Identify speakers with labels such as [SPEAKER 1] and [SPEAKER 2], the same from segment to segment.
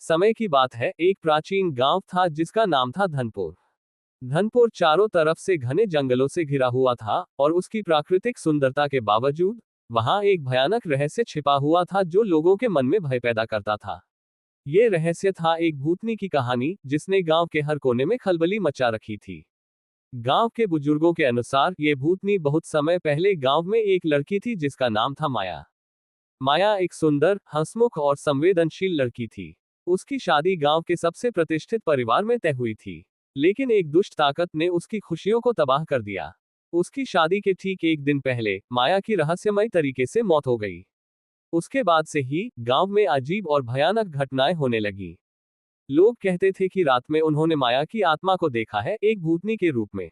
[SPEAKER 1] समय की बात है, एक प्राचीन गांव था जिसका नाम था धनपुर। धनपुर चारों तरफ से घने जंगलों से घिरा हुआ था और उसकी प्राकृतिक सुंदरता के बावजूद वहां एक भयानक रहस्य छिपा हुआ था जो लोगों के मन में भय पैदा करता था। ये रहस्य था एक भूतनी की कहानी जिसने गांव के हर कोने में खलबली मचा रखी थी। गांव के बुजुर्गों के अनुसार ये भूतनी बहुत समय पहले गांव में एक लड़की थी जिसका नाम था माया। माया एक सुंदर, हंसमुख और संवेदनशील लड़की थी। उसकी शादी गांव के सबसे प्रतिष्ठित परिवार में तय हुई थी, लेकिन एक दुष्ट ताकत ने उसकी खुशियों को तबाह कर दिया। उसकी शादी के ठीक एक दिन पहले माया की रहस्यमय तरीके से मौत हो गई। उसके बाद से ही गांव में अजीब और भयानक घटनाएं होने लगी। लोग कहते थे कि रात में उन्होंने माया की आत्मा को देखा है, एक भूतनी के रूप में।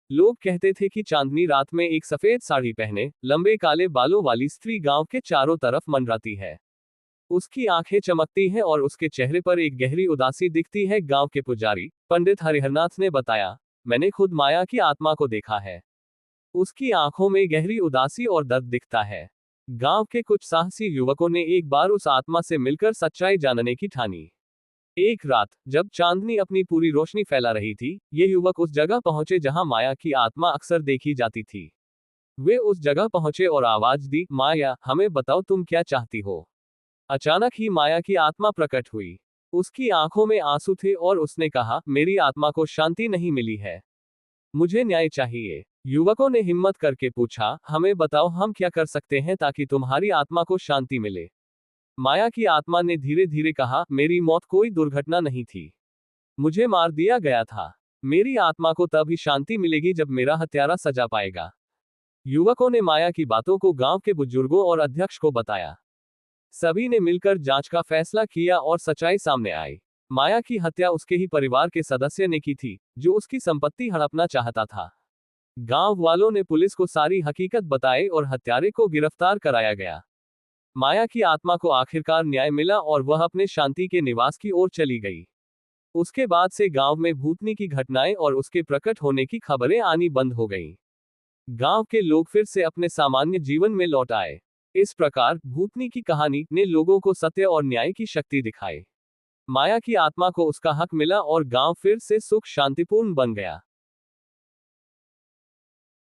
[SPEAKER 1] लोग कहते थे कि चांदनी रात में एक सफेद साड़ी पहने, लंबे काले बालों वाली स्त्री गांव के चारों तरफ मंडराती है। उसकी आंखें चमकती हैं और उसके चेहरे पर एक गहरी उदासी दिखती है। गांव के पुजारी पंडित हरिहरनाथ ने बताया, मैंने खुद माया की आत्मा को देखा है। उसकी आंखों में गहरी उदासी और दर्द दिखता है। गांव के कुछ साहसी युवकों ने एक बार उस आत्मा से मिलकर सच्चाई जानने की ठानी। एक रात जब चांदनी अपनी पूरी रोशनी फैला रही थी, ये युवक उस जगह पहुंचे जहां माया की आत्मा अक्सर देखी जाती थी। वे उस जगह पहुंचे और आवाज दी, माया, हमें बताओ तुम क्या चाहती हो। अचानक ही माया की आत्मा प्रकट हुई। उसकी आंखों में आंसू थे और उसने कहा, मेरी आत्मा को शांति नहीं मिली है, मुझे न्याय चाहिए। युवकों ने हिम्मत करके पूछा, हमें बताओ हम क्या कर सकते हैं ताकि तुम्हारी आत्मा को शांति मिले। माया की आत्मा ने धीरे धीरे कहा, मेरी मौत कोई दुर्घटना नहीं थी, मुझे मार दिया गया था। मेरी आत्मा को तभी शांति मिलेगी जब मेरा हत्यारा सजा पाएगा। युवकों ने माया की बातों को गांव के बुजुर्गों और अध्यक्ष को बताया। सभी ने मिलकर जांच का फैसला किया और सच्चाई सामने आई। माया की हत्या उसके ही परिवार के सदस्य ने की थी, जो उसकी संपत्ति हड़पना चाहता था। गांव वालों ने पुलिस को सारी हकीकत बताई और हत्यारे को गिरफ्तार कराया गया। माया की आत्मा को आखिरकार न्याय मिला और वह अपने शांति के निवास की ओर चली गई। उसके बाद से गांव में भूतनी की घटनाएं और उसके प्रकट होने की खबरें आनी बंद हो गईं। गांव के लोग फिर से अपने सामान्य जीवन में लौट आए। इस प्रकार भूतनी की कहानी ने लोगों को सत्य और न्याय की शक्ति दिखाई। माया की आत्मा को उसका हक मिला और गांव फिर से सुख शांतिपूर्ण बन गया।